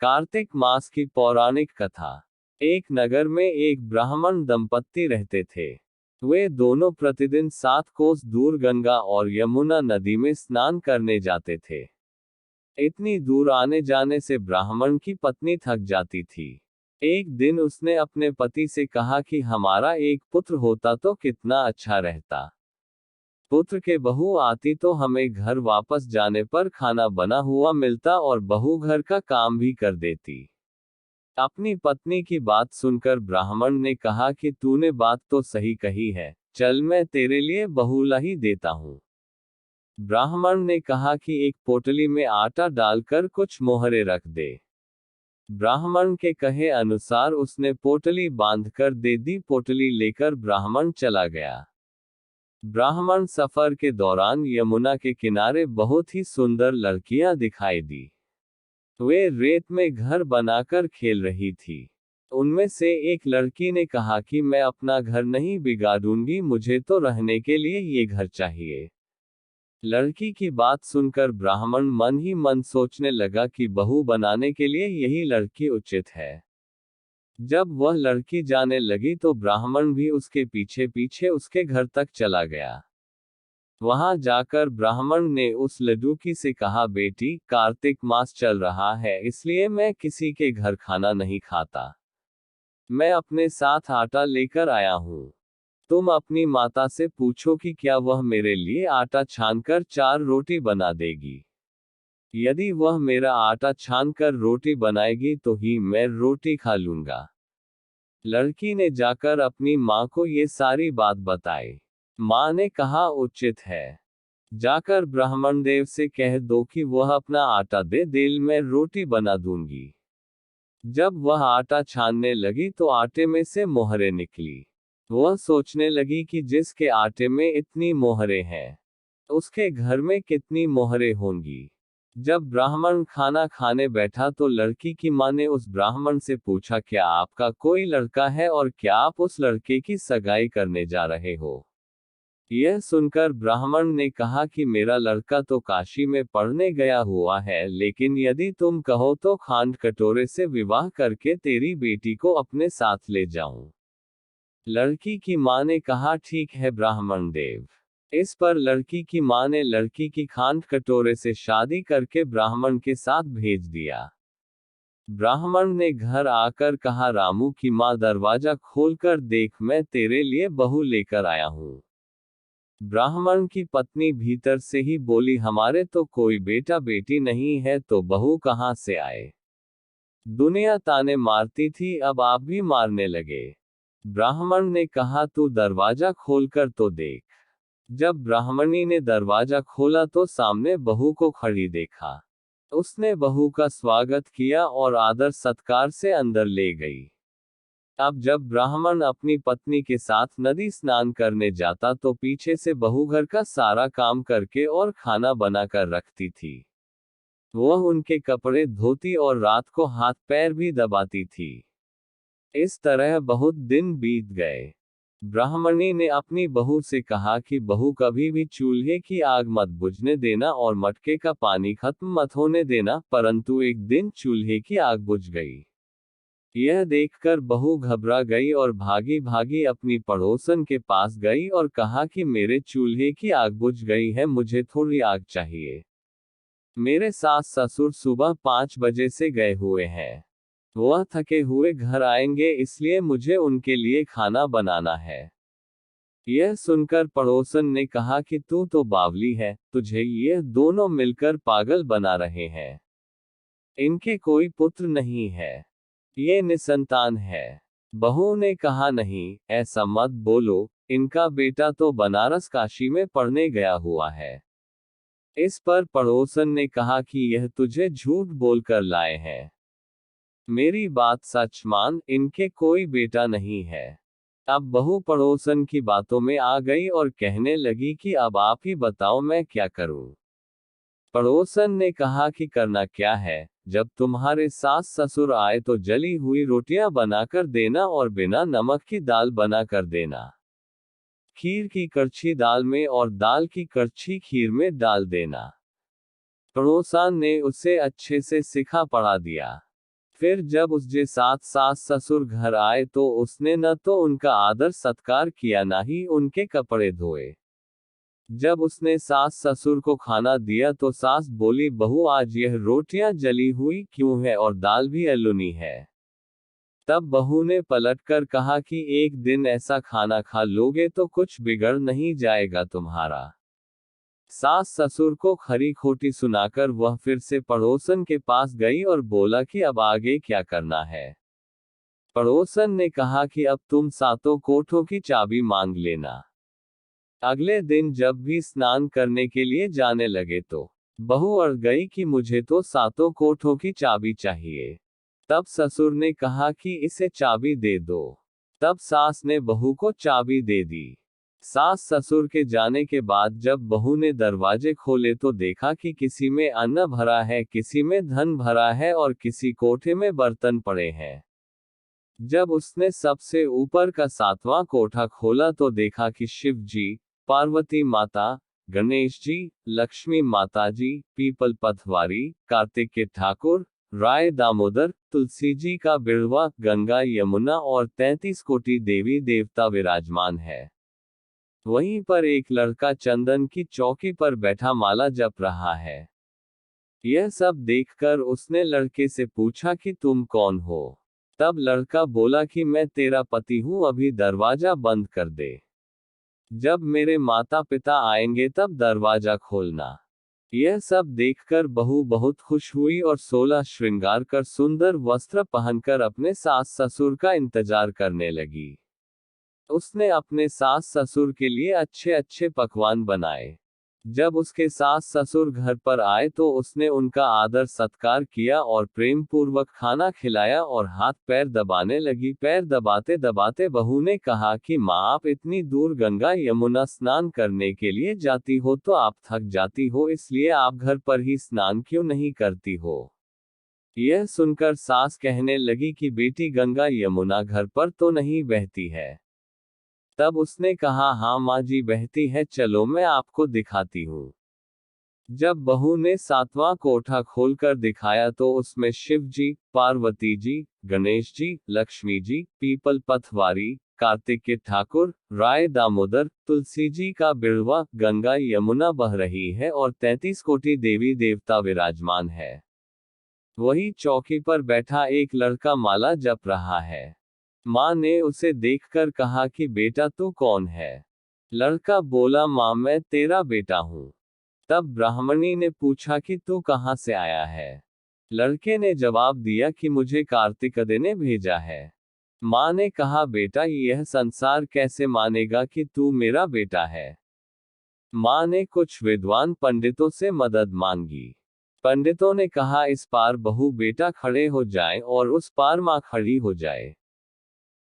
कार्तिक मास की पौराणिक कथा। एक नगर में एक ब्राह्मण दंपत्ति रहते थे। वे दोनों प्रतिदिन 7 कोस दूर गंगा और यमुना नदी में स्नान करने जाते थे। इतनी दूर आने जाने से ब्राह्मण की पत्नी थक जाती थी। एक दिन उसने अपने पति से कहा कि हमारा एक पुत्र होता तो कितना अच्छा रहता। पुत्र के बहू आती तो हमें घर वापस जाने पर खाना बना हुआ मिलता और बहू घर का काम भी कर देती। अपनी पत्नी की बात सुनकर ब्राह्मण ने कहा कि तूने बात तो सही कही है, चल मैं तेरे लिए बहू ला ही देता हूँ। ब्राह्मण ने कहा कि एक पोटली में आटा डालकर कुछ मोहरे रख दे। ब्राह्मण के कहे अनुसार उसने पोटली बांधकर दे दी। पोटली लेकर ब्राह्मण चला गया। ब्राह्मण सफर के दौरान यमुना के किनारे बहुत ही सुंदर लड़कियां दिखाई दी। वे रेत में घर बनाकर खेल रही थी। उनमें से एक लड़की ने कहा कि मैं अपना घर नहीं बिगाड़ूंगी, मुझे तो रहने के लिए ये घर चाहिए। लड़की की बात सुनकर ब्राह्मण मन ही मन सोचने लगा कि बहू बनाने के लिए यही लड़की उचित है। जब वह लड़की जाने लगी तो ब्राह्मण भी उसके पीछे पीछे उसके घर तक चला गया। वहां जाकर ब्राह्मण ने उस लड़की से कहा, बेटी, कार्तिक मास चल रहा है इसलिए मैं किसी के घर खाना नहीं खाता। मैं अपने साथ आटा लेकर आया हूँ। तुम अपनी माता से पूछो कि क्या वह मेरे लिए आटा छानकर 4 रोटी बना देगी। यदि वह मेरा आटा छानकर रोटी बनाएगी तो ही मैं रोटी खा लूंगा। लड़की ने जाकर अपनी माँ को ये सारी बात बताई। माँ ने कहा, उचित है। जाकर ब्राह्मण देव से कह दो कि वह अपना आटा दे देल मैं रोटी बना दूंगी। जब वह आटा छानने लगी तो आटे में से मोहरे निकली। वह सोचने लगी कि जिसके आटे में इतनी मोहरे हैं, उसके घर में कितनी मोहरे होंगी। जब ब्राह्मण खाना खाने बैठा तो लड़की की मां ने उस ब्राह्मण से पूछा, क्या आपका कोई लड़का है और क्या आप उस लड़के की सगाई करने जा रहे हो। यह सुनकर ब्राह्मण ने कहा कि मेरा लड़का तो काशी में पढ़ने गया हुआ है, लेकिन यदि तुम कहो तो खांड कटोरे से विवाह करके तेरी बेटी को अपने साथ ले जाऊं। लड़की की मां ने कहा, ठीक है ब्राह्मण देव। इस पर लड़की की मां ने लड़की की खांड कटोरे से शादी करके ब्राह्मण के साथ भेज दिया। ब्राह्मण ने घर आकर कहा, रामू की मां, दरवाजा खोलकर देख, मैं तेरे लिए बहू लेकर आया हूं। ब्राह्मण की पत्नी भीतर से ही बोली, हमारे तो कोई बेटा बेटी नहीं है तो बहू कहां से आए। दुनिया ताने मारती थी, अब आप भी मारने लगे। ब्राह्मण ने कहा, तू दरवाजा खोलकर तो देख। जब ब्राह्मणी ने दरवाजा खोला तो सामने बहू को खड़ी देखा। उसने बहू का स्वागत किया और आदर सत्कार से अंदर ले गई। अब जब ब्राह्मण अपनी पत्नी के साथ नदी स्नान करने जाता तो पीछे से बहू घर का सारा काम करके और खाना बनाकर रखती थी। वह उनके कपड़े धोती और रात को हाथ पैर भी दबाती थी। इस तरह बहुत दिन बीत गए। ब्राह्मणी ने अपनी बहू से कहा कि बहू, कभी भी चूल्हे की आग मत बुझने देना और मटके का पानी खत्म मत होने देना। परंतु एक दिन चूल्हे की आग बुझ गई। यह देखकर बहू घबरा गई और भागी भागी अपनी पड़ोसन के पास गई और कहा कि मेरे चूल्हे की आग बुझ गई है, मुझे थोड़ी आग चाहिए। मेरे सास ससुर सुबह 5 बजे से गए हुए हैं। वह थके हुए घर आएंगे, इसलिए मुझे उनके लिए खाना बनाना है। यह सुनकर पड़ोसन ने कहा कि तू तो बावली है, तुझे ये दोनों मिलकर पागल बना रहे हैं। इनके कोई पुत्र नहीं है, ये निसंतान है। बहू ने कहा, नहीं, ऐसा मत बोलो, इनका बेटा तो बनारस काशी में पढ़ने गया हुआ है। इस पर पड़ोसन ने कहा कि यह तुझे झूठ बोलकर लाए हैं। मेरी बात सच मान, इनके कोई बेटा नहीं है। अब बहू पड़ोसन की बातों में आ गई और कहने लगी कि अब आप ही बताओ मैं क्या करूं। पड़ोसन ने कहा कि करना क्या है, जब तुम्हारे सास ससुर आए तो जली हुई रोटियां बनाकर देना और बिना नमक की दाल बनाकर देना। खीर की कड़छी दाल में और दाल की कड़छी खीर में डाल देना। पड़ोसन ने उसे अच्छे से सिखा पढ़ा दिया। फिर जब उसके साथ सास ससुर घर आए तो उसने न तो उनका आदर सत्कार किया न ही उनके कपड़े धोए। जब उसने सास ससुर को खाना दिया तो सास बोली, बहू आज यह रोटियां जली हुई क्यों है और दाल भी अलूनी है। तब बहू ने पलटकर कहा कि एक दिन ऐसा खाना खा लोगे तो कुछ बिगड़ नहीं जाएगा तुम्हारा। सास ससुर को खरी खोटी सुनाकर वह फिर से पड़ोसन के पास गई और बोला कि अब आगे क्या करना है। पड़ोसन ने कहा कि अब तुम सातों कोठों की चाबी मांग लेना। अगले दिन जब भी स्नान करने के लिए जाने लगे तो बहू अड़ गई कि मुझे तो सातों कोठों की चाबी चाहिए। तब ससुर ने कहा कि इसे चाबी दे दो। तब सास ने बहू को चाबी दे दी। सास ससुर के जाने के बाद जब बहू ने दरवाजे खोले तो देखा कि किसी में अन्न भरा है, किसी में धन भरा है और किसी कोठे में बर्तन पड़े हैं। जब उसने सबसे ऊपर का सातवां कोठा खोला तो देखा कि शिव जी, पार्वती माता, गणेश जी, लक्ष्मी माता जी, पीपल पथवारी, कार्तिक के ठाकुर, राय दामोदर, तुलसी जी का बिड़वा, गंगा यमुना और 33 कोटि देवी देवता विराजमान है। वहीं पर एक लड़का चंदन की चौकी पर बैठा माला जप रहा है। यह सब देखकर उसने लड़के से पूछा कि तुम कौन हो। तब लड़का बोला कि मैं तेरा पति हूं, अभी दरवाजा बंद कर दे। जब मेरे माता पिता आएंगे तब दरवाजा खोलना। यह सब देखकर बहू बहुत खुश हुई और 16 श्रृंगार कर सुंदर वस्त्र पहनकर अपने सास ससुर का इंतजार करने लगी। उसने अपने सास ससुर के लिए अच्छे अच्छे पकवान बनाए। जब उसके सास ससुर घर पर आए तो उसने उनका आदर सत्कार किया और प्रेम पूर्वक खाना खिलाया और हाथ पैर दबाने लगी। पैर दबाते दबाते बहू ने कहा कि माँ, आप इतनी दूर गंगा यमुना स्नान करने के लिए जाती हो तो आप थक जाती हो, इसलिए आप घर पर ही स्नान क्यों नहीं करती हो। यह सुनकर सास कहने लगी कि बेटी, गंगा यमुना घर पर तो नहीं बहती है। तब उसने कहा, हाँ माँ जी बहती है, चलो मैं आपको दिखाती हूँ। जब बहू ने सातवां कोठा खोलकर दिखाया तो उसमें शिव जी, पार्वती जी, गणेश जी, लक्ष्मी जी, पीपल पथवारी, कार्तिक के ठाकुर, राय दामोदर, तुलसी जी का बिड़वा, गंगा यमुना बह रही है और 33 कोटि देवी देवता विराजमान है। वही चौकी पर बैठा एक लड़का माला जप रहा है। माँ ने उसे देखकर कहा कि बेटा तू कौन है। लड़का बोला, माँ मैं तेरा बेटा हूँ। तब ब्राह्मणी ने पूछा कि तू कहाँ से आया है। लड़के ने जवाब दिया कि मुझे कार्तिकदे ने भेजा है। माँ ने कहा, बेटा यह संसार कैसे मानेगा कि तू मेरा बेटा है। माँ ने कुछ विद्वान पंडितों से मदद मांगी। पंडितों ने कहा, इस पार बहू बेटा खड़े हो जाए और उस पार माँ खड़ी हो जाए।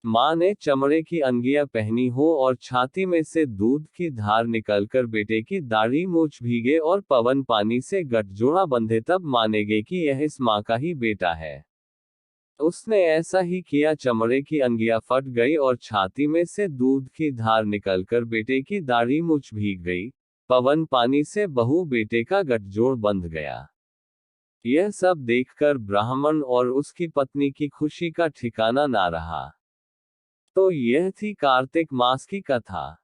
माँ ने चमड़े की अंगिया पहनी हो और छाती में से दूध की धार निकलकर बेटे की दाढ़ी मूछ भीगे और पवन पानी से गठजोड़ा बंधे, तब मानेगे कि यह इस माँ का ही बेटा है। उसने ऐसा ही किया। चमड़े की अंगिया फट गई और छाती में से दूध की धार निकलकर बेटे की दाढ़ी मूछ भीग गई। पवन पानी से बहू बेटे का गठजोड़ बंध गया। यह सब देखकर ब्राह्मण और उसकी पत्नी की खुशी का ठिकाना ना रहा। तो यह थी कार्तिक मास की कथा।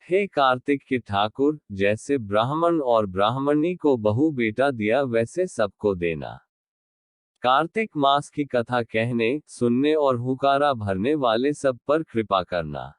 हे कार्तिक के ठाकुर, जैसे ब्राह्मण और ब्राह्मणी को बहू बेटा दिया वैसे सबको देना। कार्तिक मास की कथा कहने, सुनने और हुकारा भरने वाले सब पर कृपा करना।